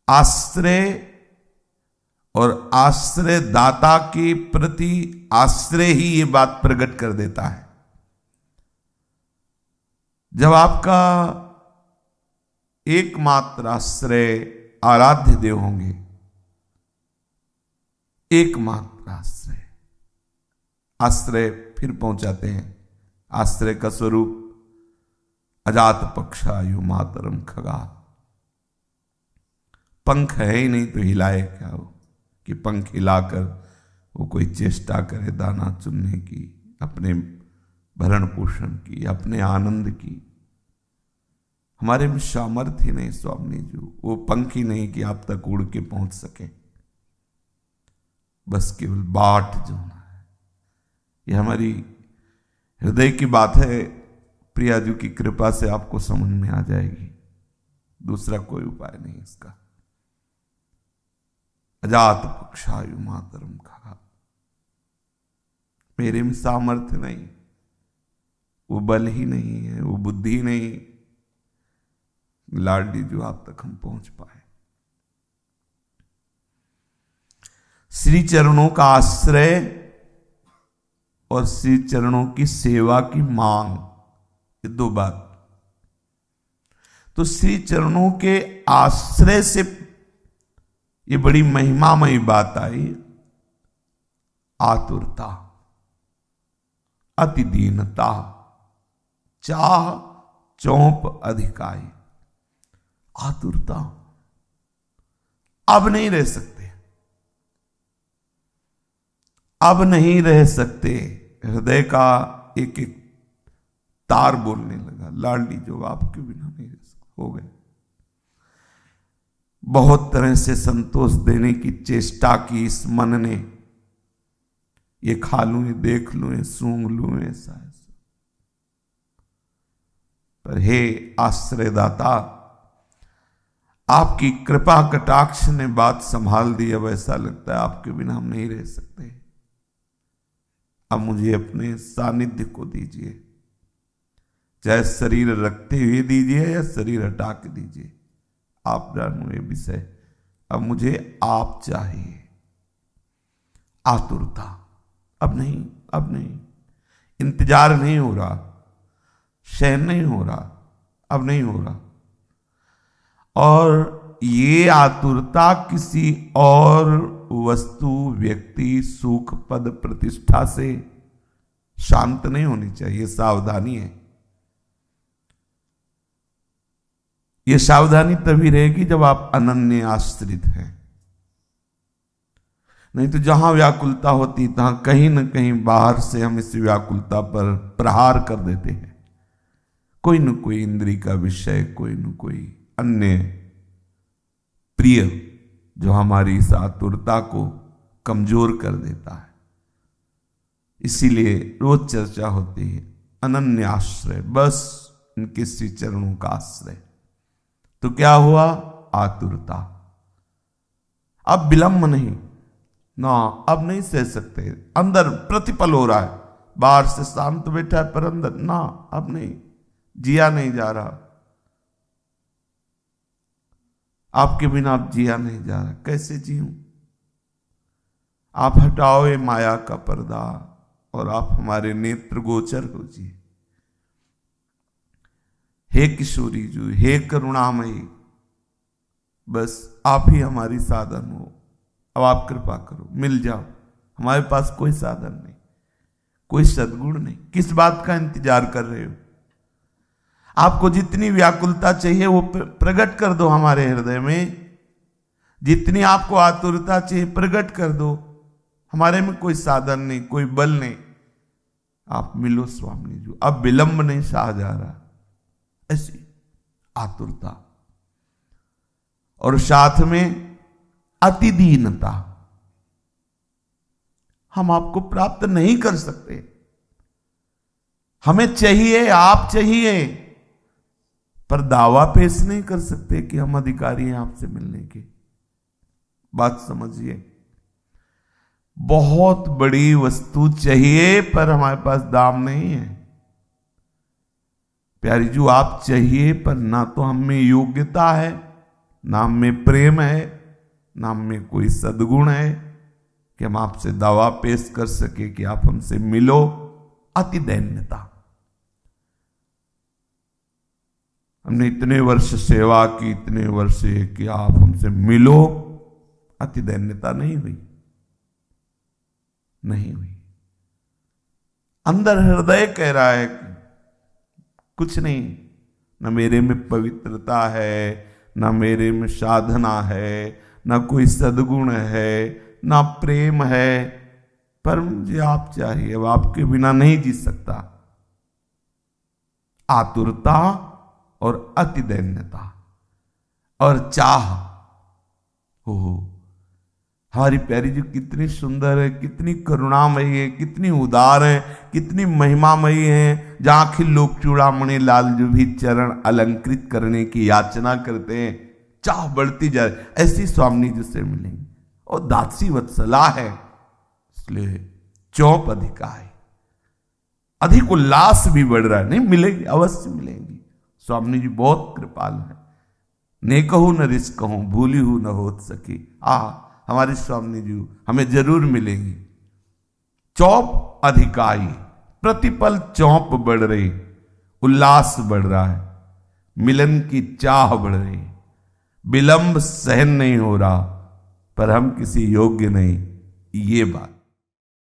आश्रय और आश्रय दाता के प्रति आश्रय ही ये बात प्रकट कर देता है। जब आपका एकमात्र आश्रय आराध्य देव होंगे, एकमात्र आश्रय, आश्रय फिर पहुंचाते हैं। आश्रय का स्वरूप अजात पक्षायु मातरम खगा। पंख है ही नहीं तो हिलाए क्या वो, कि पंख हिलाकर वो कोई चेष्टा करे दाना चुनने की, अपने भरण पोषण की, अपने आनंद की। हमारे में सामर्थ्य नहीं स्वामी जी, वो पंख ही नहीं कि आप तक उड़ के पहुंच सके, बस केवल बाट जोना है। ये हमारी हृदय की बात है, प्रियाजू की कृपा से आपको समझ में आ जाएगी, दूसरा कोई उपाय नहीं इसका। अजात पक्षायु मातरम खगा। मेरे में सामर्थ्य नहीं, वो बल ही नहीं है, वो बुद्धि नहीं, लाडली जो आप तक हम पहुंच पाए। श्री चरणों का आश्रय और श्री चरणों की सेवा की मांग, ये दो बात। तो श्री चरणों के आश्रय से ये बड़ी महिमामयी बात आई। आतुरता, अति दीनता, चाह चौंप अधिकाई। आतुरता, अब नहीं रह सकते, अब नहीं रह सकते। हृदय का एक एक तार बोलने लगा, लाडली जो आपके बिना नहीं रह सकते, हो गए। बहुत तरह से संतोष देने की चेष्टा की इस मन ने, ये खा लूं, ये देख लूं, ये सूंघ लूं, ऐसा ऐसा। पर हे आश्रयदाता, आपकी कृपा कटाक्ष ने बात संभाल दी। अब ऐसा लगता है आपके बिना हम नहीं रह सकते। अब मुझे अपने सानिध्य को दीजिए, चाहे शरीर रखते हुए दीजिए या शरीर हटा के दीजिए, आप जानो ये विषय। अब मुझे आप चाहिए। आतुरता, अब नहीं, अब नहीं, इंतजार नहीं हो रहा, सहन नहीं हो रहा, अब नहीं हो रहा। और ये आतुरता किसी और वस्तु, व्यक्ति, सुख, पद, प्रतिष्ठा से शांत नहीं होनी चाहिए। सावधानी है। ये सावधानी तभी रहेगी जब आप अनन्य आश्रित हैं। नहीं तो जहां व्याकुलता होती तहां कहीं न कहीं बाहर से हम इस व्याकुलता पर प्रहार कर देते हैं। कोई न कोई इंद्रिय का विषय, कोई न कोई अन्य प्रिय जो हमारी इस आतुरता को कमजोर कर देता है। इसीलिए रोज चर्चा होती है अनन्य आश्रय, बस इनके श्री चरणों का आश्रय। तो क्या हुआ? आतुरता। अब विलंब नहीं ना, अब नहीं सह सकते। अंदर प्रतिपल हो रहा है, बाहर से शांत बैठा है पर अंदर ना, अब नहीं, जिया नहीं जा रहा। आपके बिना अब जिया नहीं जा रहा, कैसे जीऊं? आप हटाओ ये माया का पर्दा और आप हमारे नेत्र गोचर हो जी। हे किशोरी जी, हे करुणामयी, बस आप ही हमारी साधन हो। अब आप कृपा करो, मिल जाओ। हमारे पास कोई साधन नहीं, कोई सद्गुण नहीं। किस बात का इंतजार कर रहे हो? आपको जितनी व्याकुलता चाहिए वो प्रकट कर दो हमारे हृदय में। जितनी आपको आतुरता चाहिए प्रकट कर दो। हमारे में कोई साधन नहीं, कोई बल नहीं। आप मिलो स्वामी जी। अब विलंब नहीं सहा जा रहा, ऐसी आतुरता और साथ में अति दीनता। हम आपको प्राप्त नहीं कर सकते, हमें चाहिए, आप चाहिए, पर दावा पेश नहीं कर सकते कि हम अधिकारी हैं आपसे मिलने के। बात समझिए, बहुत बड़ी वस्तु चाहिए पर हमारे पास दाम नहीं है। प्यारी जी, आप चाहिए पर ना तो हम में योग्यता है नाम में प्रेम है, नाम में कोई सद्गुण है कि हम आपसे दावा पेश कर सके कि आप हमसे मिलो। अति दैन्यता। हमने इतने वर्ष सेवा की, इतने वर्ष कि आप हमसे मिलो, अति दैन्यता नहीं हुई, नहीं हुई। अंदर हृदय कह रहा है कुछ नहीं, न मेरे में पवित्रता है, न मेरे में साधना है, न कोई सद्गुण है, न प्रेम है, पर मुझे आप चाहिए, अब आपके बिना नहीं जी सकता। आतुरता और अति दैन्यता और चाह। हो हमारी प्यारी जी कितनी सुंदर है, कितनी करुणामयी है, कितनी उदार है, कितनी महिमामयी है। जहां आखिर लोग चूड़ामणि लाल जो भी चरण अलंकृत करने की याचना करते हैं, चाह बढ़ती जाए, ऐसी स्वामी जी से मिलेंगे। और दासी वत्सला है, इसलिए चौप अधिका है, अधिक उल्लास भी बढ़ रहा है। नहीं मिलेगी, अवश्य मिलेंगी। स्वामी जी बहुत कृपाल है। ने कहूं न रिस कहूं, भूली हूं न हो सकी। हमारे स्वामी जी हमें जरूर मिलेंगी। चौप अधिकाई, प्रतिपल चौप बढ़ रही, उल्लास बढ़ रहा है, मिलन की चाह बढ़ रही, विलंब सहन नहीं हो रहा, पर हम किसी योग्य नहीं, ये बात।